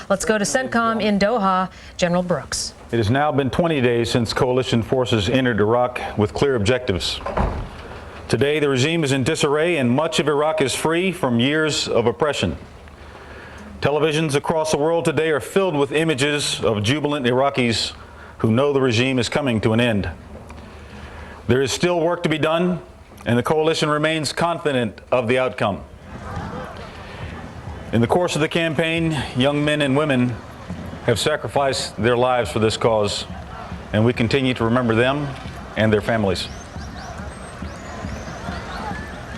Let's go to CENTCOM in Doha. General Brooks. It has now been 20 days since coalition forces entered Iraq with clear objectives. Today, the regime is in disarray and much of Iraq is free from years of oppression. Televisions across the world today are filled with images of jubilant Iraqis who know the regime is coming to an end. There is still work to be done, and the coalition remains confident of the outcome. In the course of the campaign, young men and women have sacrificed their lives for this cause, and we continue to remember them and their families.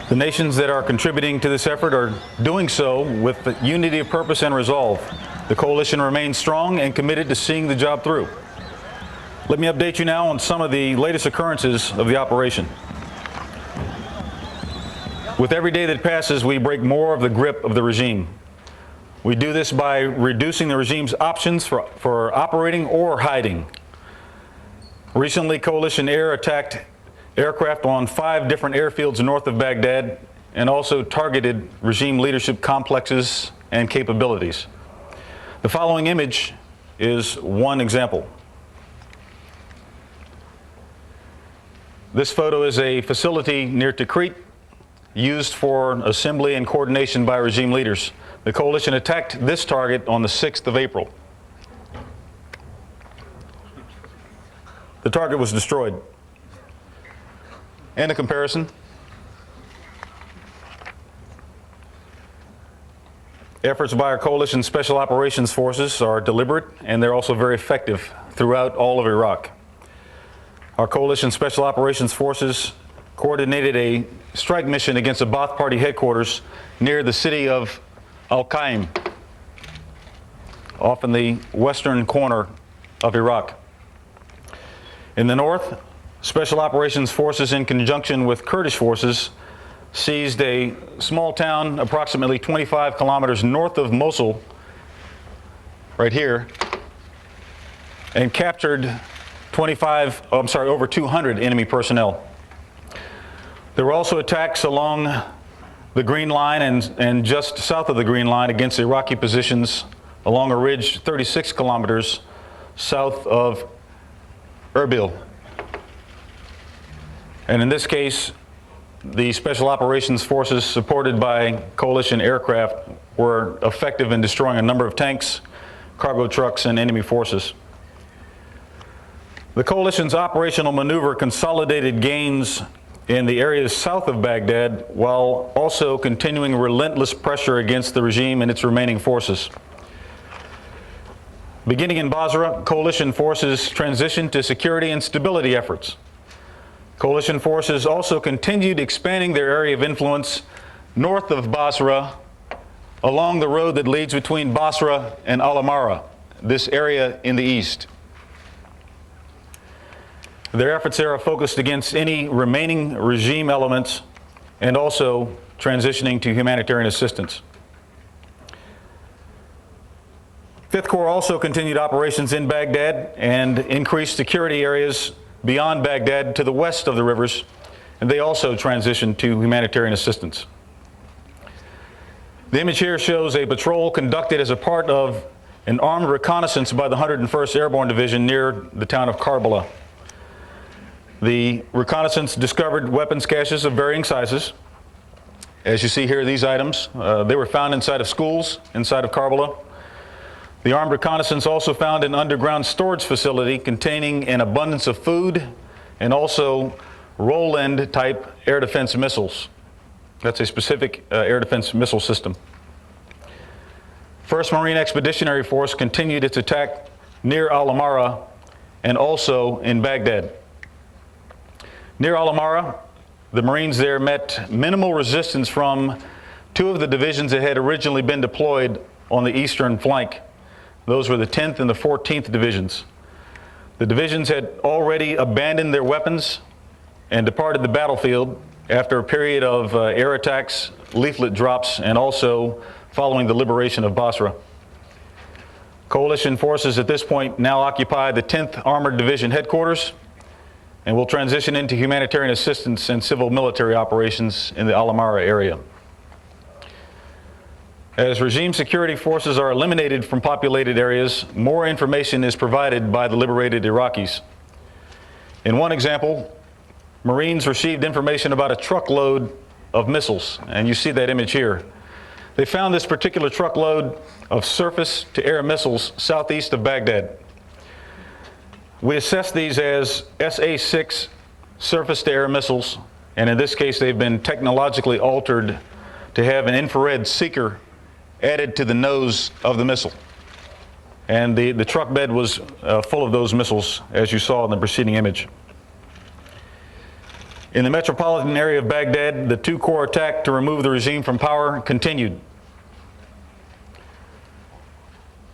The nations that are contributing to this effort are doing so with the unity of purpose and resolve. The coalition remains strong and committed to seeing the job through. Let me update you now on some of the latest occurrences of the operation. With every day that passes, we break more of the grip of the regime. We do this by reducing the regime's options for operating or hiding. Recently, Coalition Air attacked aircraft on 5 different airfields north of Baghdad and also targeted regime leadership complexes and capabilities. The following image is one example. This photo is a facility near Tikrit used for assembly and coordination by regime leaders. The coalition attacked this target on the 6th of April. The target was destroyed. And a comparison. Efforts by our coalition special operations forces are deliberate, and they're also very effective throughout all of Iraq. Our coalition special operations forces coordinated a strike mission against the Ba'ath Party headquarters near the city of Al-Qaim, off in the western corner of Iraq. In the north, Special Operations Forces, in conjunction with Kurdish forces, seized a small town approximately 25 kilometers north of Mosul, right here, and captured over 200 enemy personnel. There were also attacks along the Green Line and just south of the Green Line against Iraqi positions along a ridge 36 kilometers south of Erbil. And in this case, the Special Operations Forces, supported by coalition aircraft, were effective in destroying a number of tanks, cargo trucks, and enemy forces. The coalition's operational maneuver consolidated gains in the areas south of Baghdad while also continuing relentless pressure against the regime and its remaining forces. Beginning in Basra, coalition forces transitioned to security and stability efforts. Coalition forces also continued expanding their area of influence north of Basra along the road that leads between Basra and Al-Amara, this area in the east. Their efforts there are focused against any remaining regime elements and also transitioning to humanitarian assistance. 5th Corps also continued operations in Baghdad and increased security areas beyond Baghdad to the west of the rivers, and they also transitioned to humanitarian assistance. The image here shows a patrol conducted as a part of an armed reconnaissance by the 101st Airborne Division near the town of Karbala. The reconnaissance discovered weapons caches of varying sizes. As you see here, these items, they were found inside of schools inside of Karbala. The armed reconnaissance also found an underground storage facility containing an abundance of food and also roll-end type air defense missiles. That's a specific air defense missile system. 1st Marine Expeditionary Force continued its attack near Al-Amara and also in Baghdad. Near Al-Amara, the Marines there met minimal resistance from 2 of the divisions that had originally been deployed on the eastern flank. Those were the 10th and the 14th Divisions. The divisions had already abandoned their weapons and departed the battlefield after a period of air attacks, leaflet drops, and also following the liberation of Basra. Coalition forces at this point now occupy the 10th Armored Division headquarters and will transition into humanitarian assistance and civil military operations in the Al-Amara area. As regime security forces are eliminated from populated areas, more information is provided by the liberated Iraqis. In one example, Marines received information about a truckload of missiles, and you see that image here. They found this particular truckload of surface-to-air missiles southeast of Baghdad. We assess these as SA-6 surface-to-air missiles, and in this case they've been technologically altered to have an infrared seeker added to the nose of the missile. And the truck bed was full of those missiles, as you saw in the preceding image. In the metropolitan area of Baghdad, the two-corps attack to remove the regime from power continued.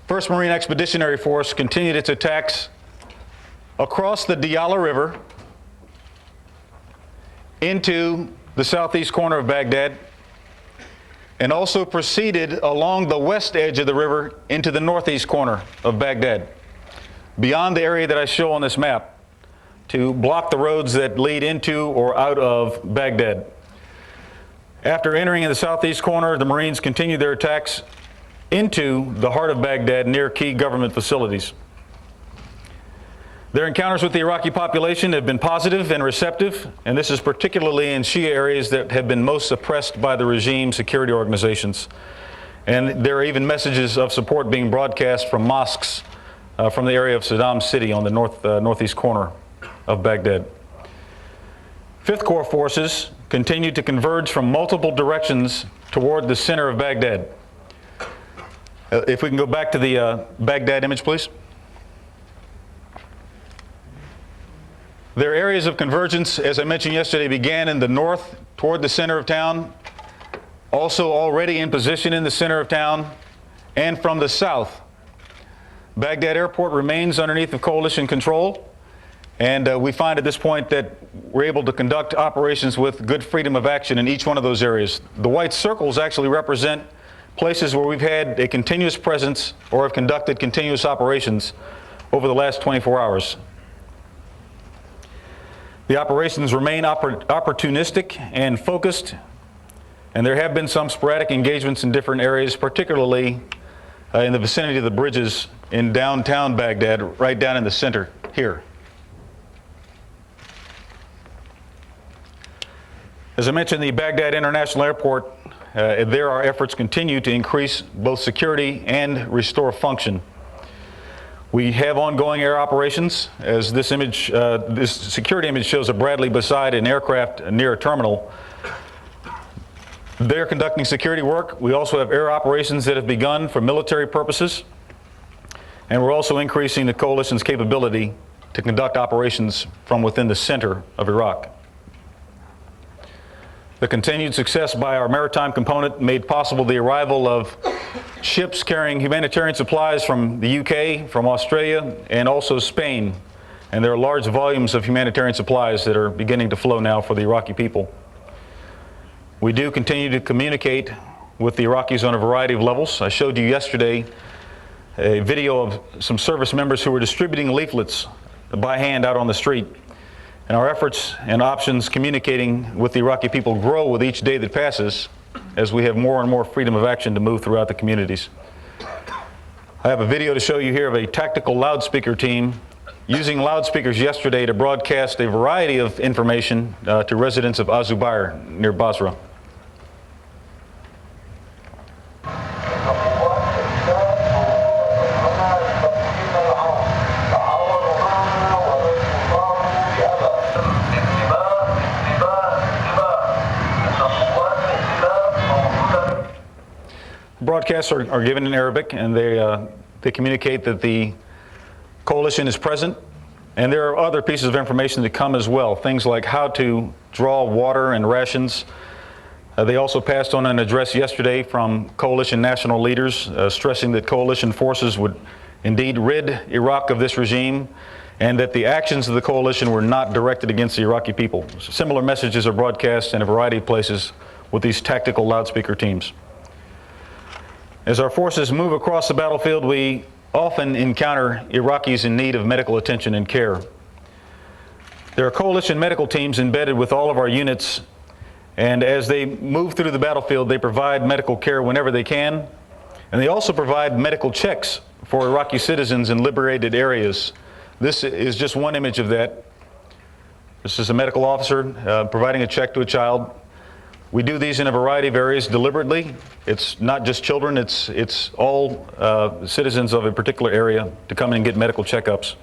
1st Marine Expeditionary Force continued its attacks across the Diyala River into the southeast corner of Baghdad, and also proceeded along the west edge of the river into the northeast corner of Baghdad, beyond the area that I show on this map, to block the roads that lead into or out of Baghdad. After entering in the southeast corner, the Marines continued their attacks into the heart of Baghdad near key government facilities. Their encounters with the Iraqi population have been positive and receptive, and this is particularly in Shia areas that have been most suppressed by the regime security organizations. And there are even messages of support being broadcast from mosques from the area of Saddam City on the northeast corner of Baghdad. 5th Corps forces continued to converge from multiple directions toward the center of Baghdad. If we can go back to the Baghdad image, please. Their areas of convergence, as I mentioned yesterday, began in the north toward the center of town, also already in position in the center of town, and from the south. Baghdad Airport remains underneath of coalition control, and we find at this point that we're able to conduct operations with good freedom of action in each one of those areas. The white circles actually represent places where we've had a continuous presence or have conducted continuous operations over the last 24 hours. The operations remain opportunistic and focused, and there have been some sporadic engagements in different areas, particularly in the vicinity of the bridges in downtown Baghdad, right down in the center here. As I mentioned, the Baghdad International Airport, there our efforts continue to increase both security and restore function. We have ongoing air operations, as this image, this security image shows a Bradley beside an aircraft near a terminal. They're conducting security work. We also have air operations that have begun for military purposes, and we're also increasing the coalition's capability to conduct operations from within the center of Iraq. The continued success by our maritime component made possible the arrival of ships carrying humanitarian supplies from the UK, from Australia, and also Spain. And there are large volumes of humanitarian supplies that are beginning to flow now for the Iraqi people. We do continue to communicate with the Iraqis on a variety of levels. I showed you yesterday a video of some service members who were distributing leaflets by hand out on the street. And our efforts and options communicating with the Iraqi people grow with each day that passes as we have more and more freedom of action to move throughout the communities. I have a video to show you here of a tactical loudspeaker team using loudspeakers yesterday to broadcast a variety of information to residents of Azubair near Basra. Broadcasts are given in Arabic, and they communicate that the coalition is present, and there are other pieces of information that come as well, things like how to draw water and rations. They also passed on an address yesterday from coalition national leaders stressing that coalition forces would indeed rid Iraq of this regime, and that the actions of the coalition were not directed against the Iraqi people. Similar messages are broadcast in a variety of places with these tactical loudspeaker teams. As our forces move across the battlefield, we often encounter Iraqis in need of medical attention and care. There are coalition medical teams embedded with all of our units And as they move through the battlefield, they provide medical care whenever they can. And they also provide medical checks for Iraqi citizens in liberated areas. This is just one image of that. This is a medical officer providing a check to a child. We do these in a variety of areas deliberately. It's not just children, it's all citizens of a particular area to come in and get medical checkups.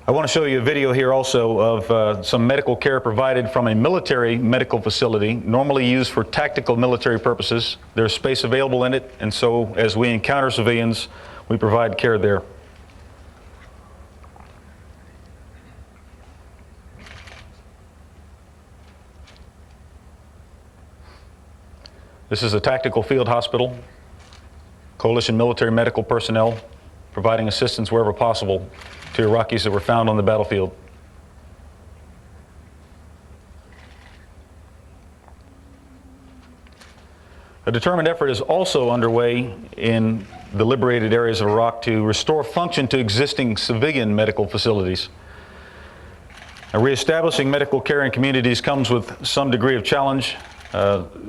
I want to show you a video here also of some medical care provided from a military medical facility, normally used for tactical military purposes. There's space available in it, and so as we encounter civilians, we provide care there. This is a tactical field hospital, coalition military medical personnel providing assistance wherever possible to Iraqis that were found on the battlefield. A determined effort is also underway in the liberated areas of Iraq to restore function to existing civilian medical facilities. Now, reestablishing medical care in communities comes with some degree of challenge,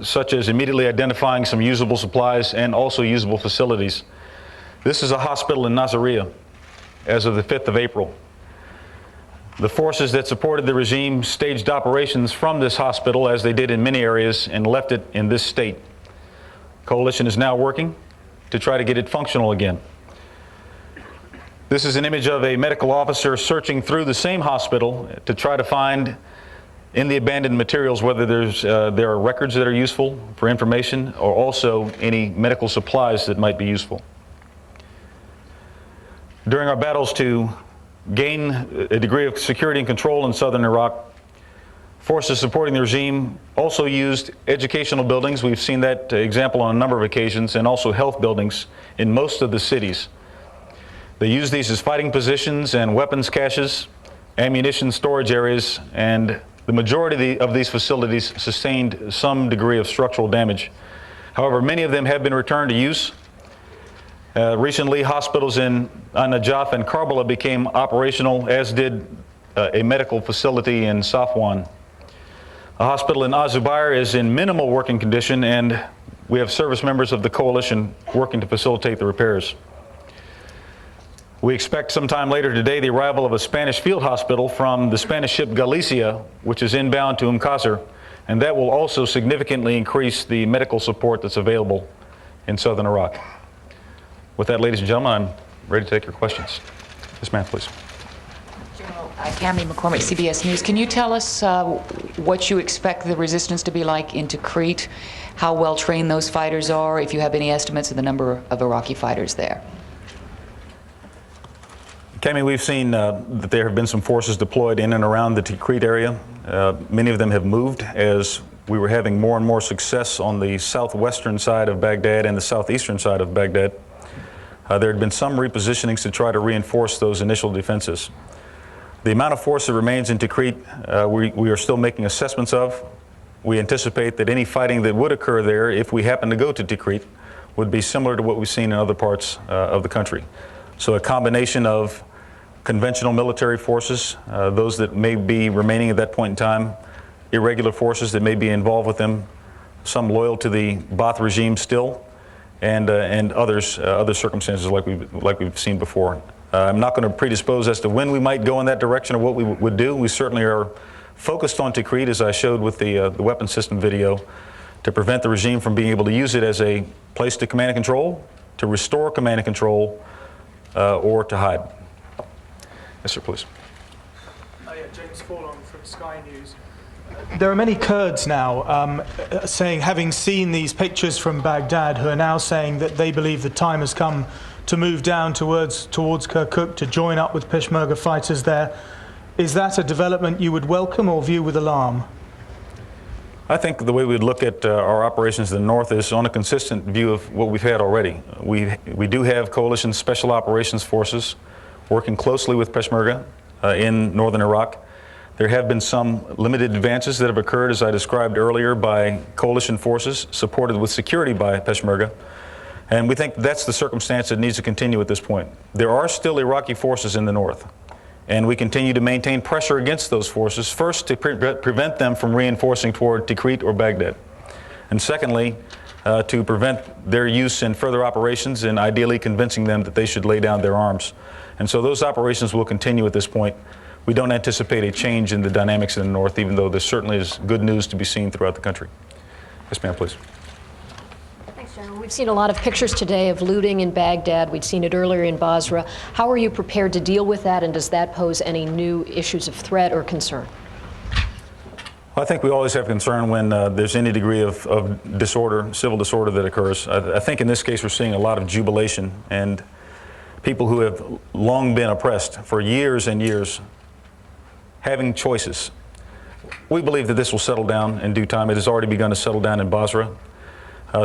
such as immediately identifying some usable supplies and also usable facilities. This is a hospital in Nasiriyah as of the 5th of April. The forces that supported the regime staged operations from this hospital, as they did in many areas, and left it in this state. Coalition is now working to try to get it functional again. This is an image of a medical officer searching through the same hospital to try to find in the abandoned materials whether there are records that are useful for information or also any medical supplies that might be useful. During our battles to gain a degree of security and control in southern Iraq, forces supporting the regime also used educational buildings. We've seen that example on a number of occasions, and also health buildings in most of the cities. They used these as fighting positions and weapons caches, ammunition storage areas, and the majority of these facilities sustained some degree of structural damage. However, many of them have been returned to use. Recently, hospitals in Najaf and Karbala became operational, as did a medical facility in Safwan. A hospital in Azubair is in minimal working condition, and we have service members of the coalition working to facilitate the repairs. We expect sometime later today the arrival of a Spanish field hospital from the Spanish ship Galicia, which is inbound to Qasr, and that will also significantly increase the medical support that's available in southern Iraq. With that, ladies and gentlemen, I'm ready to take your questions. Yes, ma'am, please. General Cammie McCormick, CBS News. Can you tell us what you expect the resistance to be like in Tikrit, how well trained those fighters are, if you have any estimates of the number of Iraqi fighters there? Cammie, we've seen that there have been some forces deployed in and around the Tikrit area. Many of them have moved as we were having more and more success on the southwestern side of Baghdad and the southeastern side of Baghdad. There had been some repositionings to try to reinforce those initial defenses. The amount of force that remains in Tikrit, we are still making assessments of. We anticipate that any fighting that would occur there, if we happen to go to Tikrit, would be similar to what we've seen in other parts of the country. So a combination of conventional military forces, those that may be remaining at that point in time, irregular forces that may be involved with them, some loyal to the Ba'ath regime still, and others, other circumstances like we've seen before. I'm not going to predispose as to when we might go in that direction or what we would do. We certainly are focused on Tikrit, as I showed with the weapon system video, to prevent the regime from being able to use it as a place to command and control, to restore command and control, or to hide. Yes, sir, please. James Fallon from Sky News. There are many Kurds now saying, having seen these pictures from Baghdad, who are now saying that they believe the time has come to move down towards Kirkuk to join up with Peshmerga fighters there. Is that a development you would welcome or view with alarm? I think the way we'd look at our operations in the north is on a consistent view of what we've had already. We do have coalition special operations forces working closely with Peshmerga in northern Iraq. There have been some limited advances that have occurred, as I described earlier, by coalition forces supported with security by Peshmerga. And we think that's the circumstance that needs to continue at this point. There are still Iraqi forces in the north. And we continue to maintain pressure against those forces, first to prevent them from reinforcing toward Tikrit or Baghdad, and secondly, to prevent their use in further operations and ideally convincing them that they should lay down their arms. And so those operations will continue at this point. We don't anticipate a change in the dynamics in the north, even though there certainly is good news to be seen throughout the country. Yes, ma'am, please. Thanks, General. We've seen a lot of pictures today of looting in Baghdad. We'd seen it earlier in Basra. How are you prepared to deal with that, and does that pose any new issues of threat or concern? I think we always have concern when there's any degree of disorder, civil disorder that occurs. I think in this case we're seeing a lot of jubilation and people who have long been oppressed for years and years having choices. We believe that this will settle down in due time. It has already begun to settle down in Basra.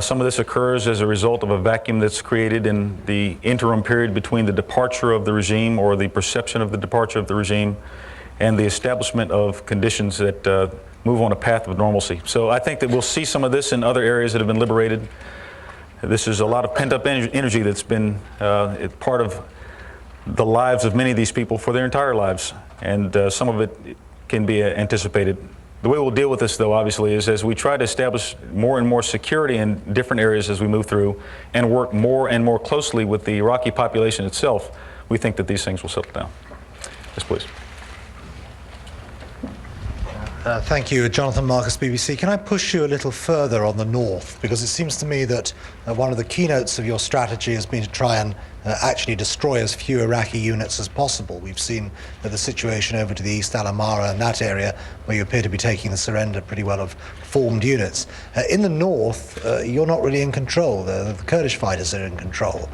Some of this occurs as a result of a vacuum that's created in the interim period between the departure of the regime or the perception of the departure of the regime and the establishment of conditions that move on a path of normalcy. So I think that we'll see some of this in other areas that have been liberated. This is a lot of pent-up energy that's been part of the lives of many of these people for their entire lives, and some of it can be anticipated. The way we'll deal with this, though, obviously, is as we try to establish more and more security in different areas as we move through and work more and more closely with the Iraqi population itself, we think that these things will settle down. Yes, please. Thank you, Jonathan Marcus, BBC. Can I push you a little further on the north? Because it seems to me that one of the keynotes of your strategy has been to try and actually destroy as few Iraqi units as possible. We've seen the situation over to the East Al Amara and that area where you appear to be taking the surrender pretty well of formed units. In the north, you're not really in control. The Kurdish fighters are in control.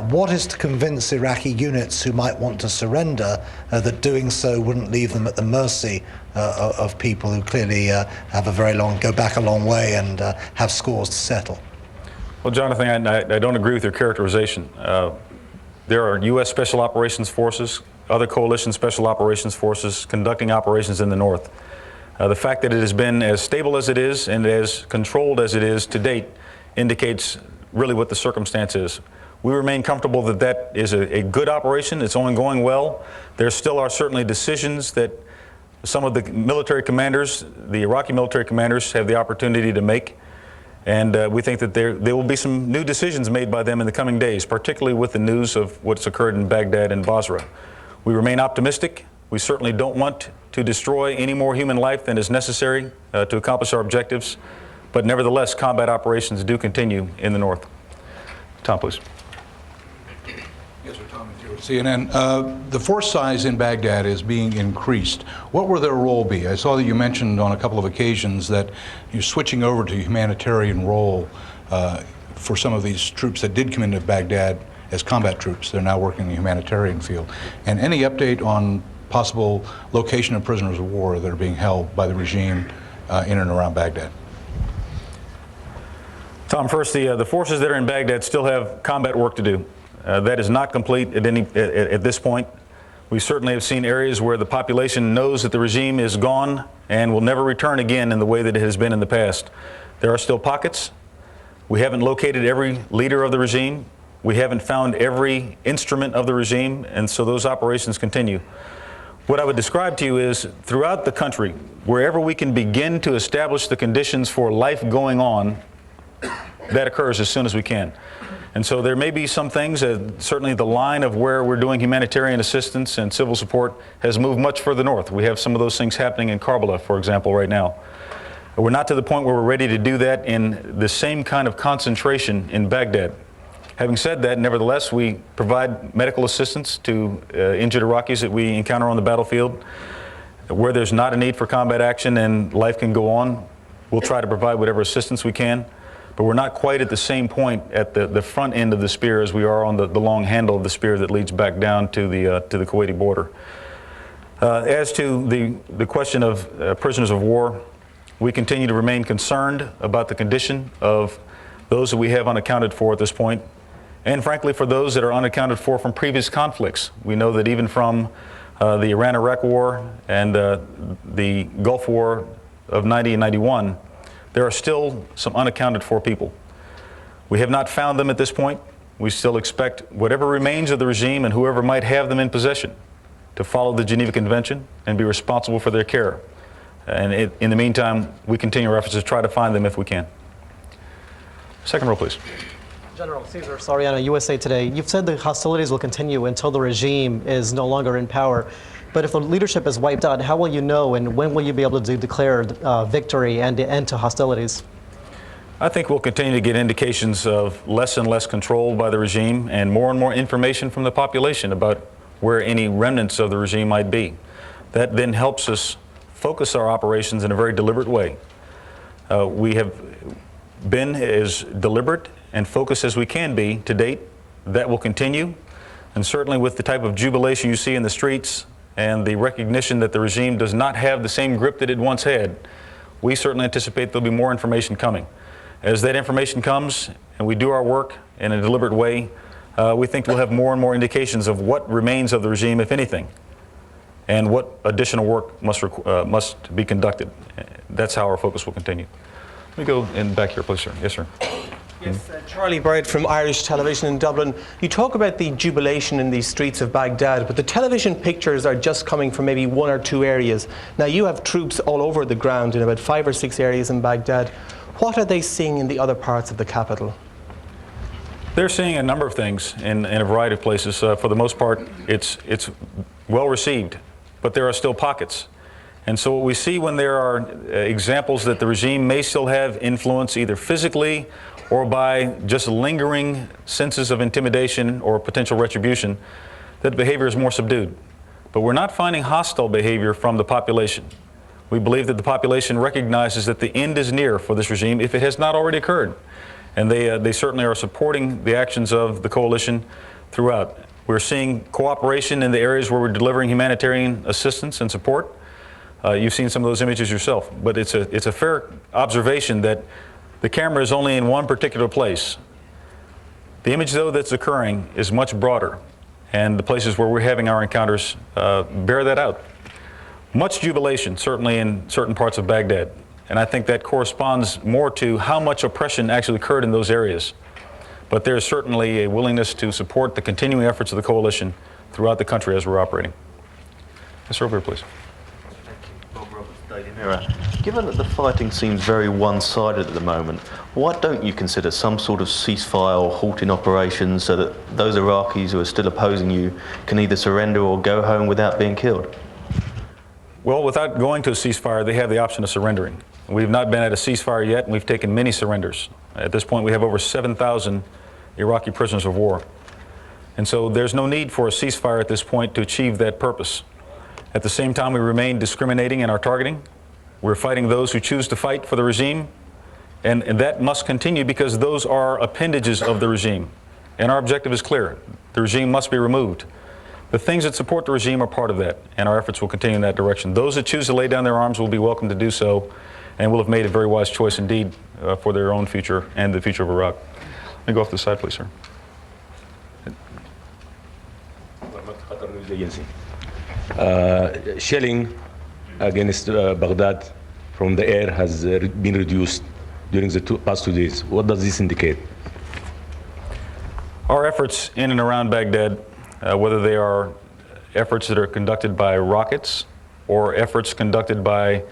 What is to convince Iraqi units who might want to surrender that doing so wouldn't leave them at the mercy of people who clearly have a very long, go back a long way and have scores to settle? Well, Jonathan, I don't agree with your characterization. There are U.S. Special Operations Forces, other coalition Special Operations Forces conducting operations in the north. The fact that it has been as stable as it is and as controlled as it is to date indicates really what the circumstance is. We remain comfortable that that is a good operation. It's ongoing well. There still are certainly decisions that some of the military commanders, the Iraqi military commanders, have the opportunity to make. And we think that there will be some new decisions made by them in the coming days, particularly with the news of what's occurred in Baghdad and Basra. We remain optimistic. We certainly don't want to destroy any more human life than is necessary to accomplish our objectives. But nevertheless, combat operations do continue in the north. Tom, please. Yes, sir, Tom with CNN. The force size in Baghdad is being increased. What will their role be? I saw that you mentioned on a couple of occasions that you're switching over to a humanitarian role for some of these troops that did come into Baghdad as combat troops. They're now working in the humanitarian field. And any update on possible location of prisoners of war that are being held by the regime in and around Baghdad? Tom, first, the forces that are in Baghdad still have combat work to do. That is not complete at this point. We certainly have seen areas where the population knows that the regime is gone and will never return again in the way that it has been in the past. There are still pockets. We haven't located every leader of the regime. We haven't found every instrument of the regime, and so those operations continue. What I would describe to you is throughout the country, wherever we can begin to establish the conditions for life going on, that occurs as soon as we can. And so there may be some things, certainly the line of where we're doing humanitarian assistance and civil support has moved much further north. We have some of those things happening in Karbala, for example, right now. We're not to the point where we're ready to do that in the same kind of concentration in Baghdad. Having said that, nevertheless, we provide medical assistance to injured Iraqis that we encounter on the battlefield. Where there's not a need for combat action and life can go on, we'll try to provide whatever assistance we can. But we're not quite at the same point at the front end of the spear as we are on the long handle of the spear that leads back down to the Kuwaiti border. As to the question of prisoners of war, we continue to remain concerned about the condition of those that we have unaccounted for at this point, and frankly for those that are unaccounted for from previous conflicts. We know that even from the Iran-Iraq War and the Gulf War of 90 and 91, there are still some unaccounted for people. We have not found them at this point. We still expect whatever remains of the regime and whoever might have them in possession to follow the Geneva Convention and be responsible for their care. And in the meantime, we continue our efforts to try to find them if we can. Second row, please. General Cesar Soriano, USA Today. You've said the hostilities will continue until the regime is no longer in power. But if the leadership is wiped out, how will you know, and when will you be able to declare victory and the end to hostilities? I think we'll continue to get indications of less and less control by the regime and more information from the population about where any remnants of the regime might be. That then helps us focus our operations in a very deliberate way. We have been as deliberate and focused as we can be to date. That will continue. And certainly with the type of jubilation you see in the streets and the recognition that the regime does not have the same grip that it once had, we certainly anticipate there'll be more information coming. As that information comes and we do our work in a deliberate way, we think we'll have more and more indications of what remains of the regime, if anything, and what additional work must be conducted. That's how our focus will continue. Let me go in back here, please, sir. Yes, sir. Yes, Charlie Bright from Irish Television in Dublin. You talk about the jubilation in the streets of Baghdad, but the television pictures are just coming from maybe one or two areas. Now, you have troops all over the ground in about 5 or 6 areas in Baghdad. What are they seeing in the other parts of the capital? They're seeing a number of things in a variety of places. For the most part, it's well received, but there are still pockets. And so what we see when there are examples that the regime may still have influence either physically or by just lingering senses of intimidation or potential retribution, that behavior is more subdued. But we're not finding hostile behavior from the population. We believe that the population recognizes that the end is near for this regime if it has not already occurred. And they certainly are supporting the actions of the coalition throughout. We're seeing cooperation in the areas where we're delivering humanitarian assistance and support. You've seen some of those images yourself, but it's a fair observation that the camera is only in one particular place. The image, though, that's occurring is much broader, and the places where we're having our encounters bear that out. Much jubilation, certainly in certain parts of Baghdad, and I think that corresponds more to how much oppression actually occurred in those areas. But there's certainly a willingness to support the continuing efforts of the coalition throughout the country as we're operating. Yes, sir, over here, please. Given that the fighting seems very one-sided at the moment, why don't you consider some sort of ceasefire or halting operations so that those Iraqis who are still opposing you can either surrender or go home without being killed? Well, without going to a ceasefire, they have the option of surrendering. We've not been at a ceasefire yet, and we've taken many surrenders. At this point, we have over 7,000 Iraqi prisoners of war. And so there's no need for a ceasefire at this point to achieve that purpose. At the same time, we remain discriminating in our targeting. We're fighting those who choose to fight for the regime, and that must continue because those are appendages of the regime. And our objective is clear. The regime must be removed. The things that support the regime are part of that, and our efforts will continue in that direction. Those that choose to lay down their arms will be welcome to do so, and will have made a very wise choice indeed for their own future and the future of Iraq. Let me go off the side, please, sir. Shelling against Baghdad from the air has been reduced during the past 2 days. What does this indicate? Our efforts in and around Baghdad, whether they are efforts that are conducted by rockets or efforts conducted by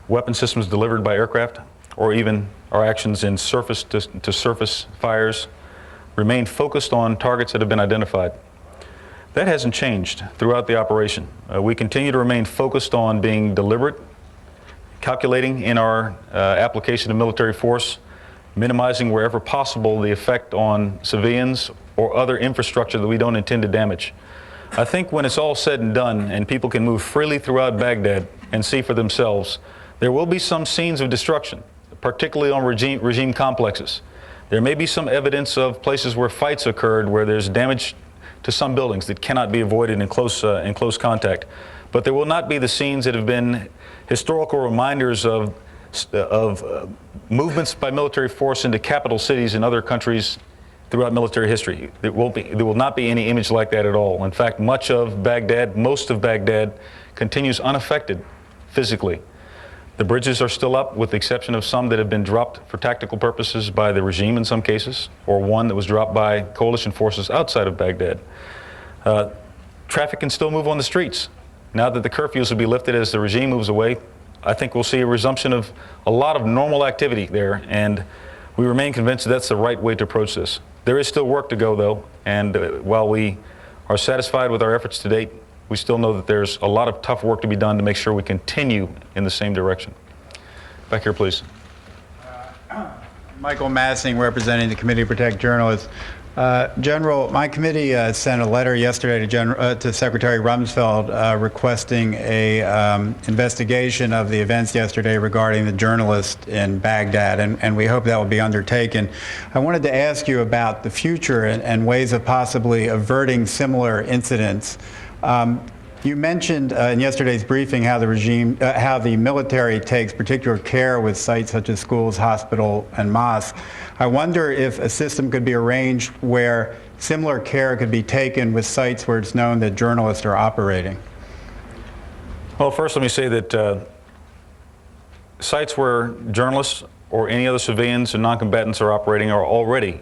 weapon systems delivered by aircraft, or even our actions in surface-to-surface fires, remain focused on targets that have been identified. That hasn't changed throughout the operation. We continue to remain focused on being deliberate, calculating in our application of military force, minimizing wherever possible the effect on civilians or other infrastructure that we don't intend to damage. I think when it's all said and done and people can move freely throughout Baghdad and see for themselves, there will be some scenes of destruction, particularly on regime complexes. There may be some evidence of places where fights occurred where there's damage to some buildings that cannot be avoided in close contact. But there will not be the scenes that have been historical reminders of movements by military force into capital cities in other countries throughout military history. There will not be any image like that at all. In fact, much of Baghdad, most of Baghdad, continues unaffected physically. The bridges are still up, with the exception of some that have been dropped for tactical purposes by the regime in some cases, or one that was dropped by coalition forces outside of Baghdad. traffic can still move on the streets. Now that the curfews will be lifted as the regime moves away, I think we'll see a resumption of a lot of normal activity there, and we remain convinced that's the right way to approach this. There is still work to go, though, and while we are satisfied with our efforts to date, we still know that there's a lot of tough work to be done to make sure we continue in the same direction. Back here, please. Michael Massing, representing the Committee to Protect Journalists. General, my committee sent a letter yesterday to Secretary Rumsfeld requesting a investigation of the events yesterday regarding the journalist in Baghdad, and we hope that will be undertaken. I wanted to ask you about the future and ways of possibly averting similar incidents. You mentioned in yesterday's briefing how the military takes particular care with sites such as schools, hospitals, and mosques. I wonder if a system could be arranged where similar care could be taken with sites where it's known that journalists are operating. Well, first let me say that sites where journalists or any other civilians and non-combatants are operating are already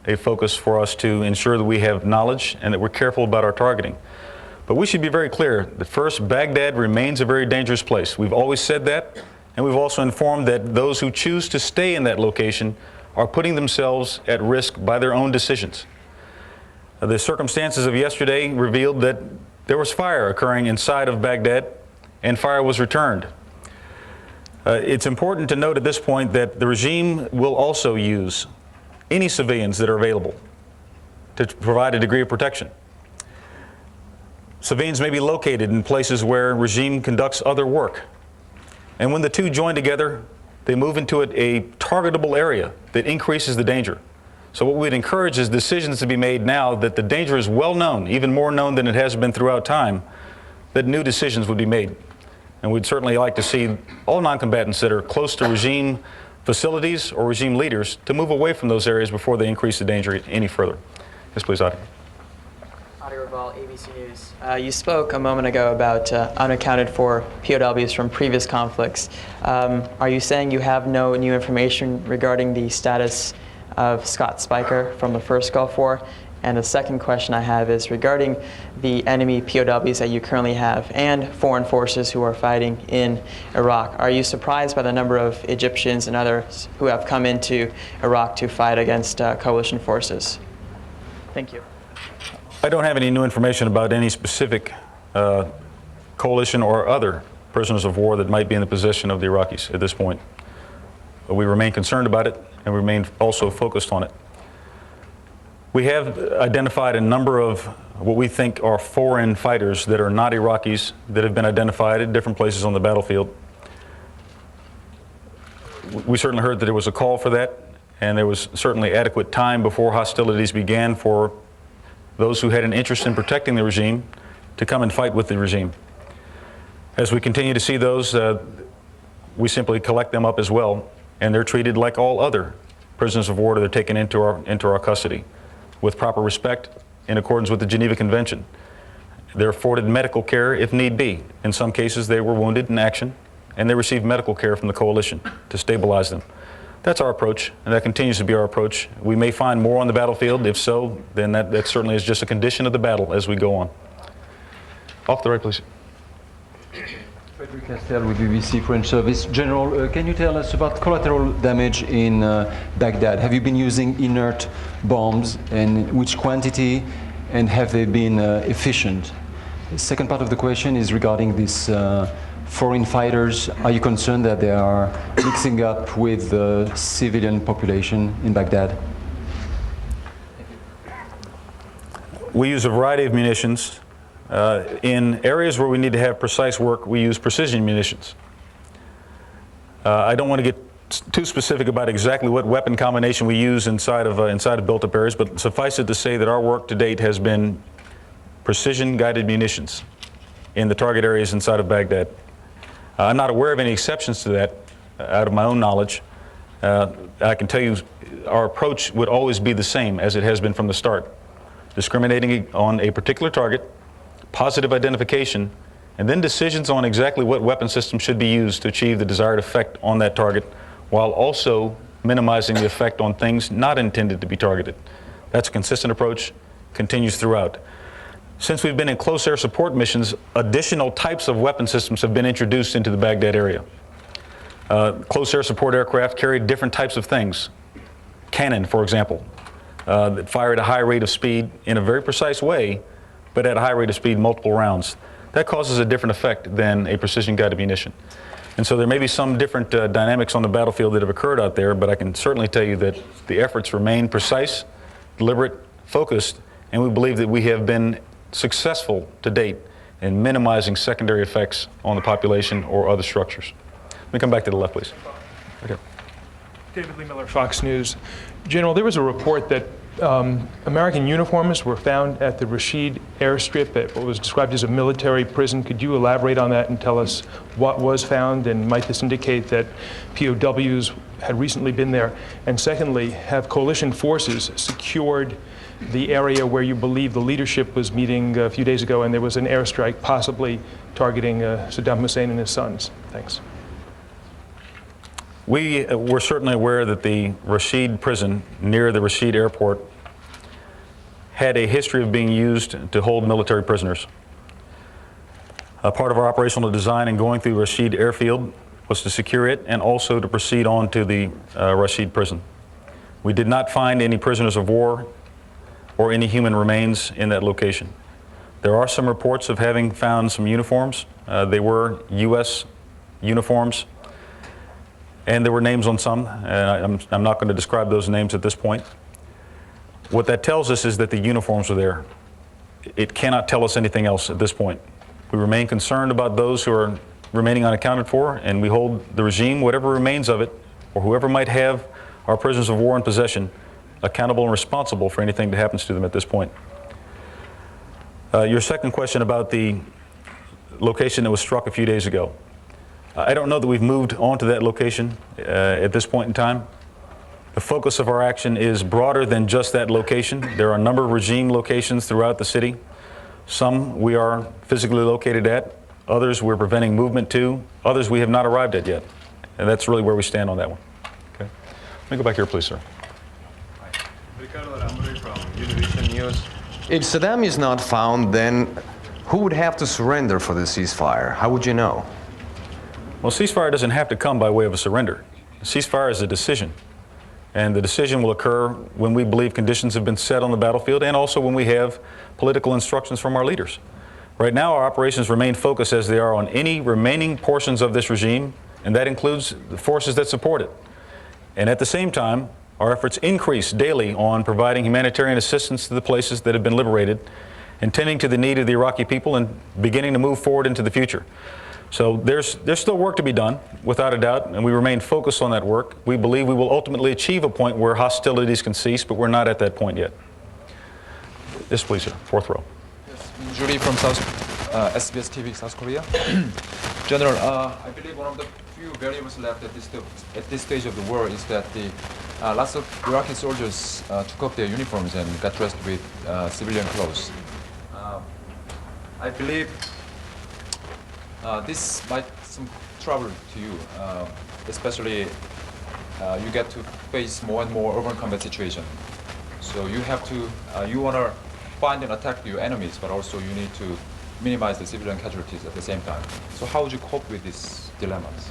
a focus for us to ensure that we have knowledge and that we're careful about our targeting. But we should be very clear that first, Baghdad remains a very dangerous place. We've always said that, and we've also informed that those who choose to stay in that location are putting themselves at risk by their own decisions. The circumstances of yesterday revealed that there was fire occurring inside of Baghdad, and fire was returned. It's important to note at this point that the regime will also use any civilians that are available to provide a degree of protection. Civilians may be located in places where regime conducts other work. And when the two join together, they move into a targetable area that increases the danger. So what we'd encourage is decisions to be made now that the danger is well known, even more known than it has been throughout time, that new decisions would be made. And we'd certainly like to see all non-combatants that are close to regime facilities or regime leaders to move away from those areas before they increase the danger any further. Yes, please, Adi. ABC News. You spoke a moment ago about unaccounted for POWs from previous conflicts. Are you saying you have no new information regarding the status of Scott Spiker from the first Gulf War? And the second question I have is regarding the enemy POWs that you currently have and foreign forces who are fighting in Iraq. Are you surprised by the number of Egyptians and others who have come into Iraq to fight against coalition forces? Thank you. I don't have any new information about any specific coalition or other prisoners of war that might be in the possession of the Iraqis at this point. But we remain concerned about it and remain also focused on it. We have identified a number of what we think are foreign fighters that are not Iraqis that have been identified at different places on the battlefield. We certainly heard that there was a call for that, and there was certainly adequate time before hostilities began for those who had an interest in protecting the regime to come and fight with the regime. As we continue to see those, we simply collect them up as well, and they're treated like all other prisoners of war that are taken into our custody, with proper respect in accordance with the Geneva Convention. They're afforded medical care if need be. In some cases, they were wounded in action, and they received medical care from the coalition to stabilize them. That's our approach, and that continues to be our approach. We may find more on the battlefield. If so, then that certainly is just a condition of the battle as we go on. Off the right, please. Frederick Castell with BBC French Service. General, can you tell us about collateral damage in Baghdad? Have you been using inert bombs, and which quantity, and have they been efficient? The second part of the question is regarding this foreign fighters. Are you concerned that they are mixing up with the civilian population in Baghdad? We use a variety of munitions. In areas where we need to have precise work, we use precision munitions. I don't want to get too specific about exactly what weapon combination we use inside of built-up areas, but suffice it to say that our work to date has been precision-guided munitions in the target areas inside of Baghdad. I'm not aware of any exceptions to that out of my own knowledge. I can tell you our approach would always be the same as it has been from the start. Discriminating on a particular target, positive identification, and then decisions on exactly what weapon system should be used to achieve the desired effect on that target, while also minimizing the effect on things not intended to be targeted. That's a consistent approach, continues throughout. Since we've been in close air support missions, additional types of weapon systems have been introduced into the Baghdad area. Close air support aircraft carry different types of things. Cannon, for example, that fire at a high rate of speed in a very precise way, but at a high rate of speed, multiple rounds. That causes a different effect than a precision-guided munition. And so there may be some different dynamics on the battlefield that have occurred out there, but I can certainly tell you that the efforts remain precise, deliberate, focused, and we believe that we have been successful to date in minimizing secondary effects on the population or other structures. Let me come back to the left, please. Okay. David Lee Miller, Fox News. General, there was a report that American uniforms were found at the Rashid airstrip at what was described as a military prison. Could you elaborate on that and tell us what was found, and might this indicate that POWs had recently been there? And secondly, have coalition forces secured the area where you believe the leadership was meeting a few days ago and there was an airstrike possibly targeting Saddam Hussein and his sons? Thanks. We were certainly aware that the Rashid prison near the Rashid airport had a history of being used to hold military prisoners. A part of our operational design in going through Rashid airfield was to secure it and also to proceed on to the Rashid prison. We did not find any prisoners of war or any human remains in that location. There are some reports of having found some uniforms. They were U.S. uniforms, and there were names on some, and I'm not going to describe those names at this point. What that tells us is that the uniforms were there. It cannot tell us anything else at this point. We remain concerned about those who are remaining unaccounted for, and we hold the regime, whatever remains of it, or whoever might have our prisoners of war in possession, accountable and responsible for anything that happens to them at this point. Your second question about the location that was struck a few days ago. I don't know that we've moved on to that location at this point in time. The focus of our action is broader than just that location. There are a number of regime locations throughout the city. Some we are physically located at, others we're preventing movement to, others we have not arrived at yet. And that's really where we stand on that one. Okay. Let me go back here, please, sir. News. If Saddam is not found, then who would have to surrender for the ceasefire? How would you know? Well, ceasefire doesn't have to come by way of a surrender. Ceasefire is a decision. And the decision will occur when we believe conditions have been set on the battlefield and also when we have political instructions from our leaders. Right now, our operations remain focused as they are on any remaining portions of this regime, and that includes the forces that support it. And at the same time, our efforts increase daily on providing humanitarian assistance to the places that have been liberated, and tending to the need of the Iraqi people and beginning to move forward into the future. So there's still work to be done, without a doubt, and we remain focused on that work. We believe we will ultimately achieve a point where hostilities can cease, but we're not at that point yet. Yes, please, sir. Fourth row. Yes, Julie from SBS TV, South Korea. General, I believe one of the few variables left at this stage of the war is that lots of Iraqi soldiers took off their uniforms and got dressed with civilian clothes. I believe this might some trouble to you, especially you get to face more and more urban combat situation. So you have to, you want to find and attack your enemies, but also you need to minimize the civilian casualties at the same time. So how would you cope with these dilemmas?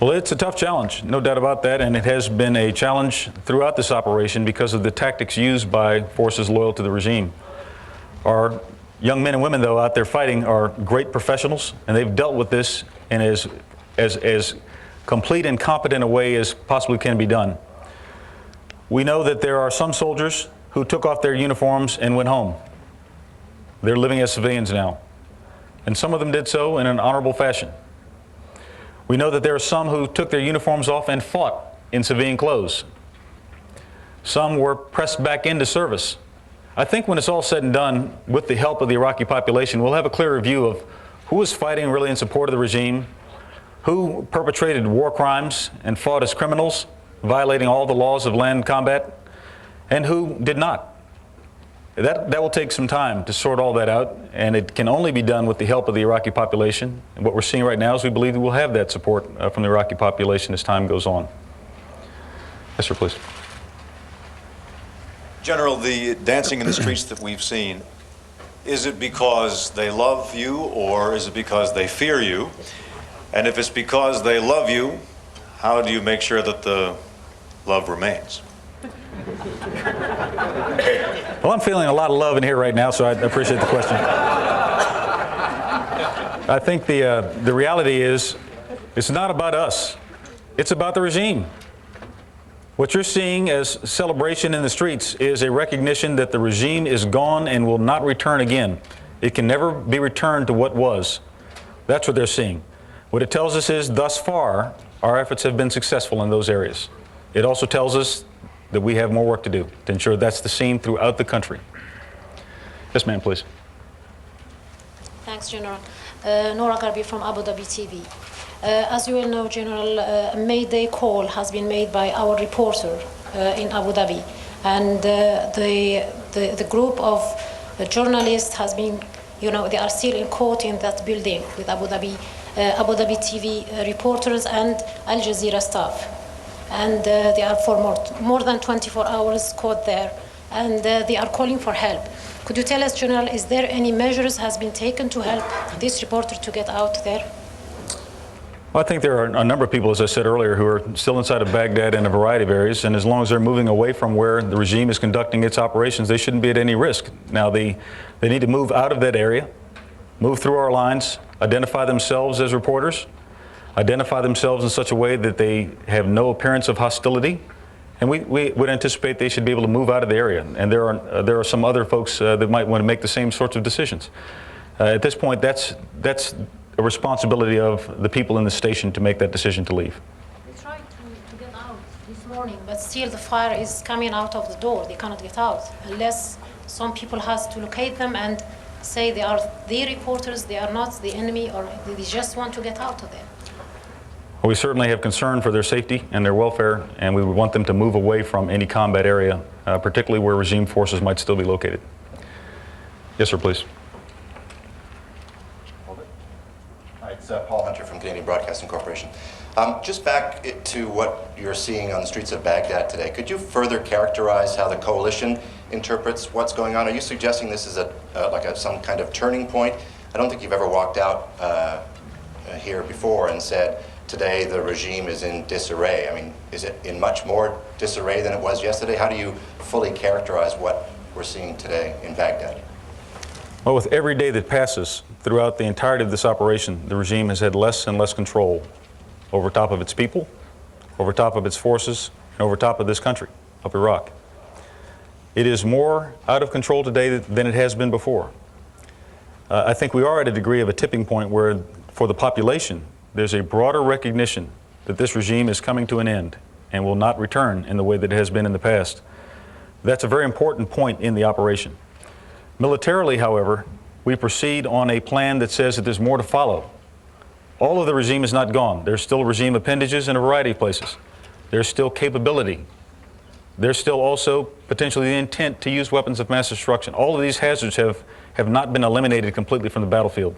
Well, it's a tough challenge, no doubt about that, and it has been a challenge throughout this operation because of the tactics used by forces loyal to the regime. Our young men and women, though, out there fighting are great professionals, and they've dealt with this in as complete and competent a way as possibly can be done. We know that there are some soldiers who took off their uniforms and went home. They're living as civilians now, and some of them did so in an honorable fashion. We know that there are some who took their uniforms off and fought in civilian clothes. Some were pressed back into service. I think when it's all said and done, with the help of the Iraqi population, we'll have a clearer view of who was fighting really in support of the regime, who perpetrated war crimes and fought as criminals, violating all the laws of land combat, and who did not. That will take some time to sort all that out, and it can only be done with the help of the Iraqi population. And what we're seeing right now is we believe that we'll have that support from the Iraqi population as time goes on. Yes, sir, please. General, the dancing in the streets that we've seen, Is it because they love you, or is it because they fear you? And if it's because they love you, how do you make sure that the love remains? Well, I'm feeling a lot of love in here right now, so I appreciate the question. I think the reality is, it's not about us. It's about the regime. What you're seeing as celebration in the streets is a recognition that the regime is gone and will not return again. It can never be returned to what was. That's what they're seeing. What it tells us is, thus far, our efforts have been successful in those areas. It also tells us that we have more work to do to ensure that's the scene throughout the country. Yes, ma'am, please. Thanks, General. Nora Garbi from Abu Dhabi TV. As you all know, General, a Mayday call has been made by our reporter in Abu Dhabi, and the group of journalists has been, they are still in court in that building with Abu Dhabi TV reporters and Al Jazeera staff, and they are for more than 24 hours caught there, and they are calling for help. Could you tell us, General, is there any measures has been taken to help this reporter to get out there? Well, I think there are a number of people, as I said earlier, who are still inside of Baghdad in a variety of areas, and as long as they're moving away from where the regime is conducting its operations, they shouldn't be at any risk. Now, they need to move out of that area, move through our lines, identify themselves as reporters, identify themselves in such a way that they have no appearance of hostility, and we would anticipate they should be able to move out of the area. And there are some other folks that might want to make the same sorts of decisions. At this point, that's a responsibility of the people in the station to make that decision to leave. They tried to get out this morning, but still the fire is coming out of the door. They cannot get out unless some people has to locate them and say they are the reporters, they are not the enemy, or they just want to get out of there. Well, we certainly have concern for their safety and their welfare, and we would want them to move away from any combat area, particularly where regime forces might still be located. Yes, sir, please. It's Paul Hunter from Canadian Broadcasting Corporation. Just back to what you're seeing on the streets of Baghdad today, could you further characterize how the coalition interprets what's going on? Are you suggesting this is some kind of turning point? I don't think you've ever walked out here before and said, today the regime is in disarray. I mean, is it in much more disarray than it was yesterday? How do you fully characterize what we're seeing today in Baghdad? Well, with every day that passes throughout the entirety of this operation, the regime has had less and less control over top of its people, over top of its forces, and over top of this country, of Iraq. It is more out of control today than it has been before. I think we are at a degree of a tipping point where, for the population, there's a broader recognition that this regime is coming to an end and will not return in the way that it has been in the past. That's a very important point in the operation. Militarily, however, we proceed on a plan that says that there's more to follow. All of the regime is not gone. There's still regime appendages in a variety of places. There's still capability. There's still also potentially the intent to use weapons of mass destruction. All of these hazards have not been eliminated completely from the battlefield.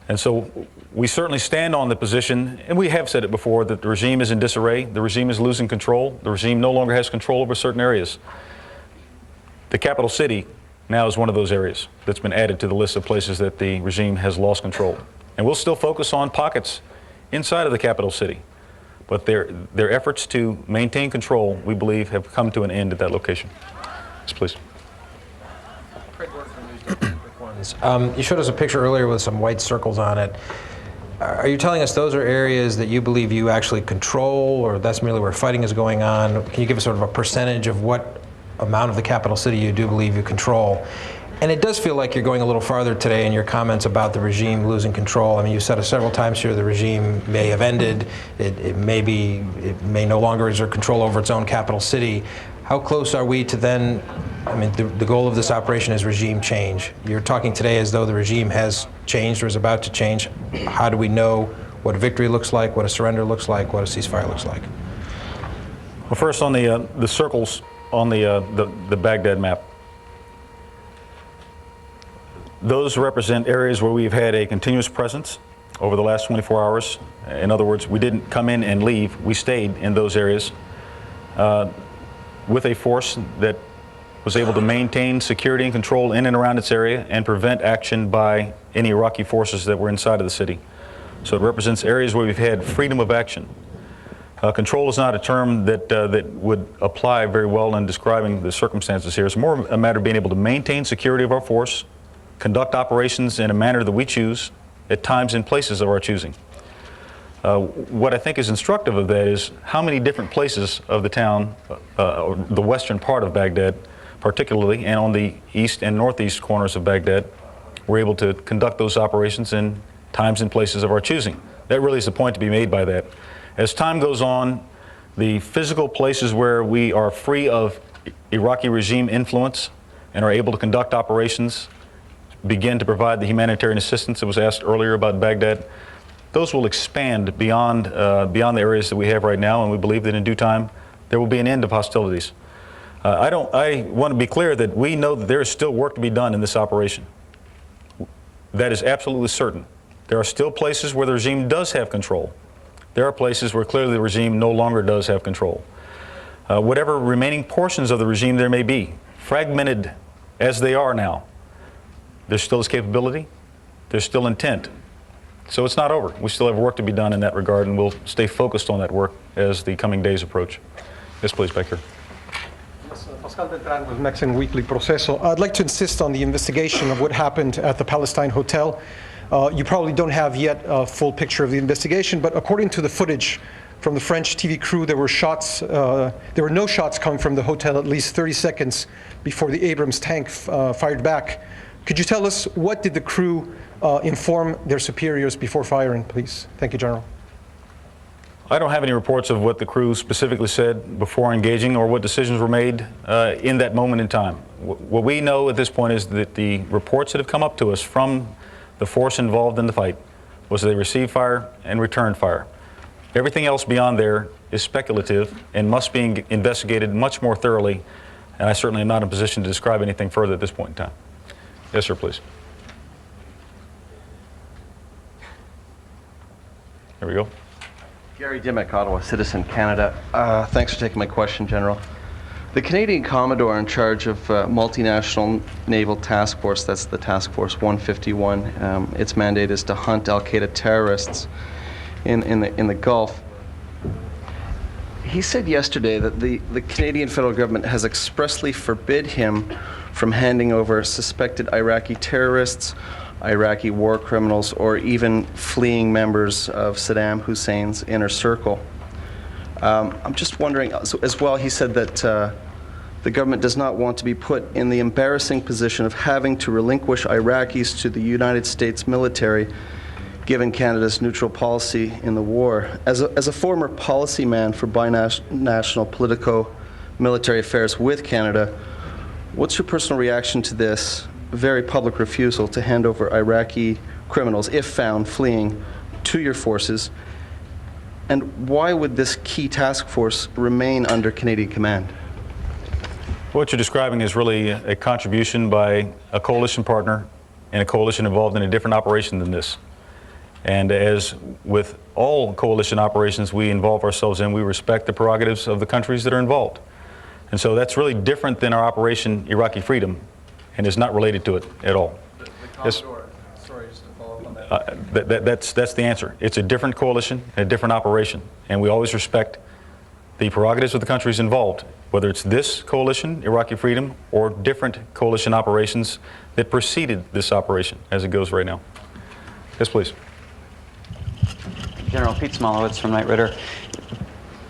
And so we certainly stand on the position, and we have said it before, that the regime is in disarray, the regime is losing control, the regime no longer has control over certain areas. The capital city now is one of those areas that's been added to the list of places that the regime has lost control. And we'll still focus on pockets inside of the capital city. But their efforts to maintain control, we believe, have come to an end at that location. Yes, please. You showed us a picture earlier with some white circles on it. Are you telling us those are areas that you believe you actually control, or that's merely where fighting is going on? Can you give us sort of a percentage of what amount of the capital city you do believe you control? And it does feel like you're going a little farther today in your comments about the regime losing control. I mean, you said it several times here, the regime may have ended, it may no longer exert control over its own capital city. How close are we to then, I mean, the goal of this operation is regime change. You're talking today as though the regime has changed or is about to change. How do we know what a victory looks like, what a surrender looks like, what a ceasefire looks like? Well, first on the circles on the Baghdad map. Those represent areas where we've had a continuous presence over the last 24 hours. In other words, we didn't come in and leave. We stayed in those areas with a force that was able to maintain security and control in and around its area and prevent action by any Iraqi forces that were inside of the city. So it represents areas where we've had freedom of action. Control is not a term that would apply very well in describing the circumstances here. It's more a matter of being able to maintain security of our force, conduct operations in a manner that we choose, at times and places of our choosing. What I think is instructive of that is how many different places of the town, the western part of Baghdad particularly, and on the east and northeast corners of Baghdad, we're able to conduct those operations in times and places of our choosing. That really is the point to be made by that. As time goes on, the physical places where we are free of Iraqi regime influence and are able to conduct operations, begin to provide the humanitarian assistance that was asked earlier about Baghdad, those will expand beyond the areas that we have right now, and we believe that in due time there will be an end of hostilities. I want to be clear that we know that there is still work to be done in this operation. That is absolutely certain. There are still places where the regime does have control. There are places where clearly the regime no longer does have control. Whatever remaining portions of the regime there may be, fragmented as they are now, there still is capability, there's still intent. So it's not over. We still have work to be done in that regard, and we'll stay focused on that work as the coming days approach. Yes, please, back here. Pascal Beltran with Mexican Weekly Proceso. I'd like to insist on the investigation of what happened at the Palestine Hotel. You probably don't have yet a full picture of the investigation, but according to the footage from the French TV crew, there were no shots coming from the hotel at least 30 seconds before the Abrams tank fired back. Could you tell us what did the crew inform their superiors before firing, please? Thank you, General. I don't have any reports of what the crew specifically said before engaging or what decisions were made in that moment in time. What we know at this point is that the reports that have come up to us from the force involved in the fight was they received fire and returned fire. Everything else beyond there is speculative and must be investigated much more thoroughly, and I certainly am not in a position to describe anything further at this point in time. Yes, sir, please. There we go. Gary Dimmick, Ottawa Citizen, Canada. Thanks for taking my question, General. The Canadian Commodore in charge of multinational naval task force, that's the Task Force 151, its mandate is to hunt al-Qaeda terrorists in the Gulf. He said yesterday that the Canadian federal government has expressly forbid him from handing over suspected Iraqi terrorists, Iraqi war criminals, or even fleeing members of Saddam Hussein's inner circle. I'm just wondering, as well, he said that the government does not want to be put in the embarrassing position of having to relinquish Iraqis to the United States military, given Canada's neutral policy in the war. As a former policy man for binational politico-military affairs with Canada, what's your personal reaction to this very public refusal to hand over Iraqi criminals, if found fleeing, to your forces? And why would this key task force remain under Canadian command? What you're describing is really a contribution by a coalition partner and a coalition involved in a different operation than this. And as with all coalition operations we involve ourselves in, we respect the prerogatives of the countries that are involved. And so that's really different than our Operation Iraqi Freedom and is not related to it at all. Yes? Sorry, just to follow up on that. That's the answer. It's a different coalition, a different operation, and we always respect the prerogatives of the countries involved, whether it's this coalition, Iraqi Freedom, or different coalition operations that preceded this operation as it goes right now. Yes, please. General Pete Smolowitz from Knight Ridder.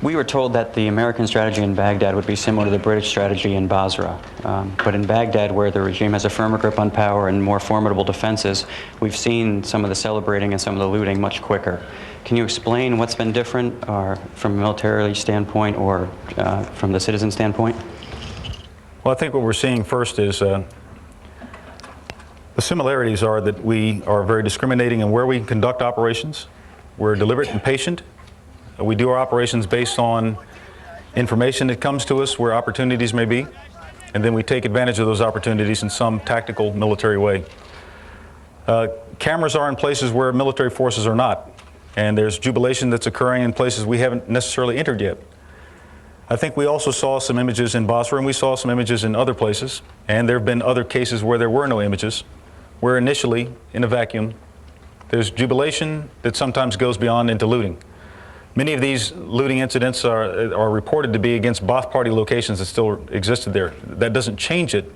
We were told that the American strategy in Baghdad would be similar to the British strategy in Basra. But in Baghdad, where the regime has a firmer grip on power and more formidable defenses, we've seen some of the celebrating and some of the looting much quicker. Can you explain what's been different from a military standpoint or from the citizen standpoint? Well, I think what we're seeing first is the similarities are that we are very discriminating in where we conduct operations. We're deliberate and patient. We do our operations based on information that comes to us where opportunities may be, and then we take advantage of those opportunities in some tactical military way. Cameras are in places where military forces are not, and there's jubilation that's occurring in places we haven't necessarily entered yet. I think we also saw some images in Basra, and we saw some images in other places, and there have been other cases where there were no images, where initially, in a vacuum, there's jubilation that sometimes goes beyond into looting. Many of these looting incidents are reported to be against Ba'ath Party locations that still existed there. That doesn't change it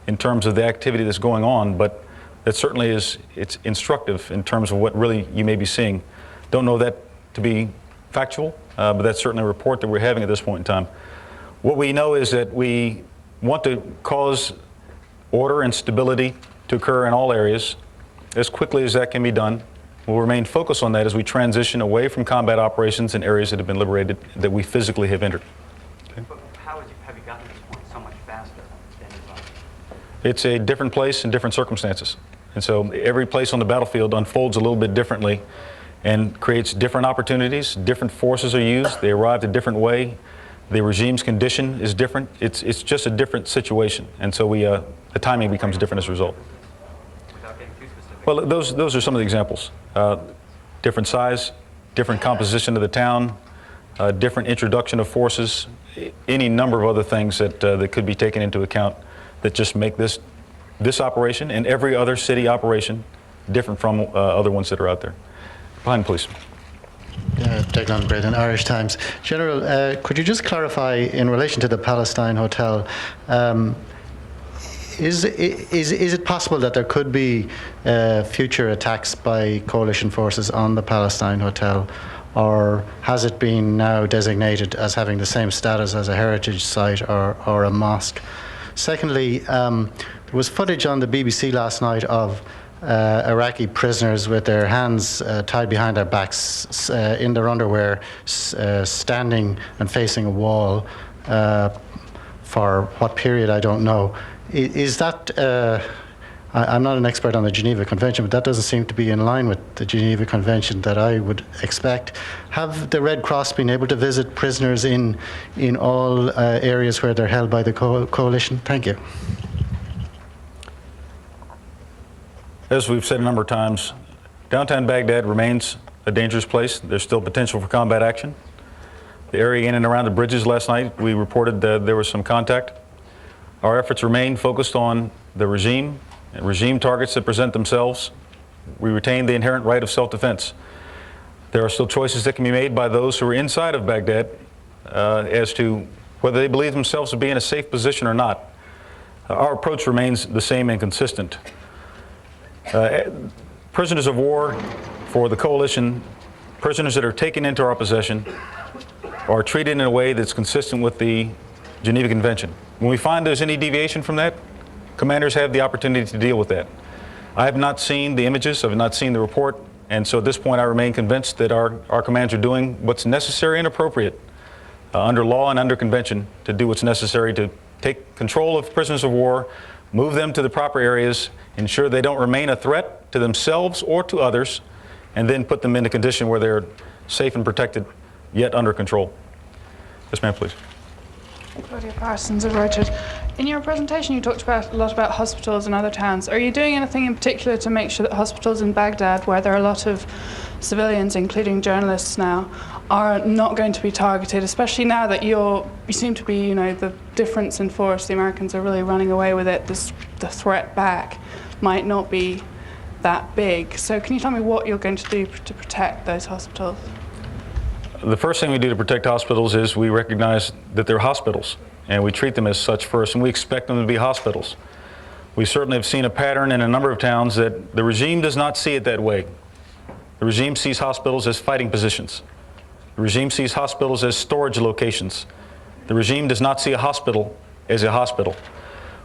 in terms of the activity that's going on, but that certainly it's instructive in terms of what really you may be seeing. Don't know that to be factual, but that's certainly a report that we're having at this point in time. What we know is that we want to cause order and stability to occur in all areas as quickly as that can be done. We'll remain focused on that as we transition away from combat operations in areas that have been liberated, that we physically have entered. Okay. But how have you gotten to this point so much faster than you thought? It's a different place and different circumstances. And so every place on the battlefield unfolds a little bit differently and creates different opportunities. Different forces are used. They arrive a different way. The regime's condition is different. It's just a different situation. And so the timing becomes different as a result. Without getting too specific. Well, those are some of the examples. Different size, different composition of the town, different introduction of forces, any number of other things that could be taken into account that just make this operation and every other city operation different from other ones that are out there. Behind, please. Declan Braden, Irish Times. General, could you just clarify in relation to the Palestine Hotel, is it possible that there could be future attacks by coalition forces on the Palestine Hotel, or has it been now designated as having the same status as a heritage site or a mosque? Secondly, there was footage on the BBC last night of Iraqi prisoners with their hands tied behind their backs in their underwear, standing and facing a wall for what period, I don't know. Is that, I'm not an expert on the Geneva Convention, but that doesn't seem to be in line with the Geneva Convention that I would expect. Have the Red Cross been able to visit prisoners in all areas where they're held by the coalition? Thank you. As we've said a number of times, downtown Baghdad remains a dangerous place. There's still potential for combat action. The area in and around the bridges last night, we reported that there was some contact. Our efforts remain focused on the regime and regime targets that present themselves. We retain the inherent right of self-defense. There are still choices that can be made by those who are inside of Baghdad as to whether they believe themselves to be in a safe position or not. Our approach remains the same and consistent. Prisoners of war for the coalition, prisoners that are taken into our possession, are treated in a way that's consistent with the Geneva Convention. When we find there's any deviation from that, commanders have the opportunity to deal with that. I have not seen the images, I have not seen the report, and so at this point I remain convinced that our commands are doing what's necessary and appropriate under law and under convention to do what's necessary to take control of prisoners of war, move them to the proper areas, ensure they don't remain a threat to themselves or to others, and then put them in a condition where they're safe and protected, yet under control. Yes, ma'am, please. Claudia Parsons of Reuters. In your presentation, you talked a lot about hospitals in other towns. Are you doing anything in particular to make sure that hospitals in Baghdad, where there are a lot of civilians, including journalists now, are not going to be targeted, especially now that you seem to be, the difference in force, the Americans are really running away with it, the threat back might not be that big. So can you tell me what you're going to do to protect those hospitals? The first thing we do to protect hospitals is we recognize that they're hospitals, and we treat them as such first, and we expect them to be hospitals. We certainly have seen a pattern in a number of towns that the regime does not see it that way. The regime sees hospitals as fighting positions. The regime sees hospitals as storage locations. The regime does not see a hospital as a hospital.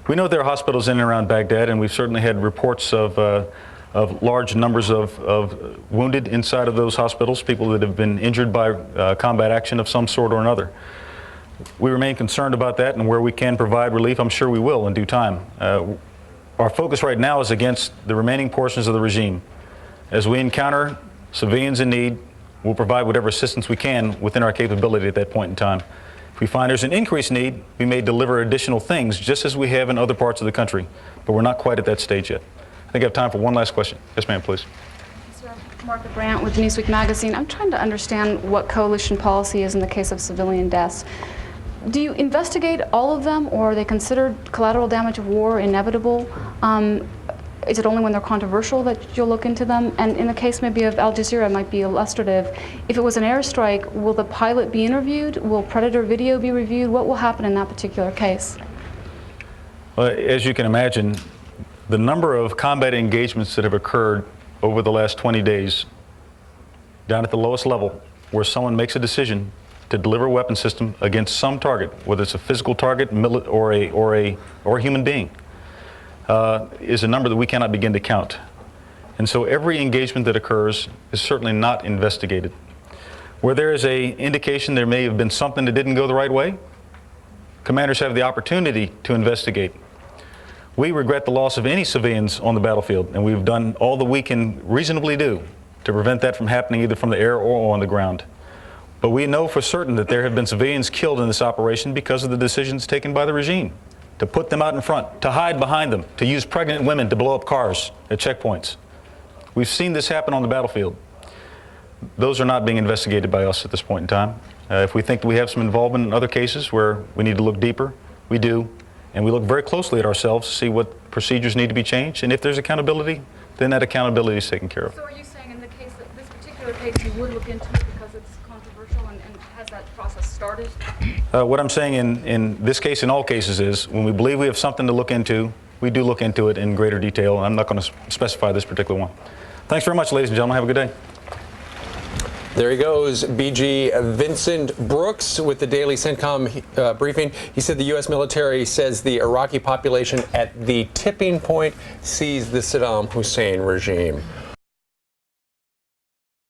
We know there are hospitals in and around Baghdad, and we've certainly had reports of large numbers of wounded inside of those hospitals, people that have been injured by combat action of some sort or another. We remain concerned about that, and where we can provide relief, I'm sure we will in due time. Our focus right now is against the remaining portions of the regime. As we encounter civilians in need, we'll provide whatever assistance we can within our capability at that point in time. If we find there's an increased need, we may deliver additional things, just as we have in other parts of the country, but we're not quite at that stage yet. I think I have time for one last question. Yes, ma'am, please. Margaret Brandt with Newsweek magazine. I'm trying to understand what coalition policy is in the case of civilian deaths. Do you investigate all of them, or are they considered collateral damage of war inevitable? Is it only when they're controversial that you'll look into them? And in the case maybe of Al Jazeera, it might be illustrative. If it was an airstrike, will the pilot be interviewed? Will Predator video be reviewed? What will happen in that particular case? Well, as you can imagine, the number of combat engagements that have occurred over the last 20 days, down at the lowest level, where someone makes a decision to deliver a weapon system against some target, whether it's a physical target or a human being, is a number that we cannot begin to count. And so every engagement that occurs is certainly not investigated. Where there is an indication there may have been something that didn't go the right way, commanders have the opportunity to investigate. We regret the loss of any civilians on the battlefield, and we've done all that we can reasonably do to prevent that from happening either from the air or on the ground. But we know for certain that there have been civilians killed in this operation because of the decisions taken by the regime to put them out in front, to hide behind them, to use pregnant women to blow up cars at checkpoints. We've seen this happen on the battlefield. Those are not being investigated by us at this point in time. If we think that we have some involvement in other cases where we need to look deeper, we do. And we look very closely at ourselves to see what procedures need to be changed. And if there's accountability, then that accountability is taken care of. So are you saying in the case that this particular case you would look into it because it's controversial, and has that process started? What I'm saying in this case, in all cases, is when we believe we have something to look into, we do look into it in greater detail. And I'm not going to specify this particular one. Thanks very much, ladies and gentlemen. Have a good day. There he goes, BG Vincent Brooks with the daily CENTCOM briefing. He said the U.S. military says the Iraqi population at the tipping point sees the Saddam Hussein regime.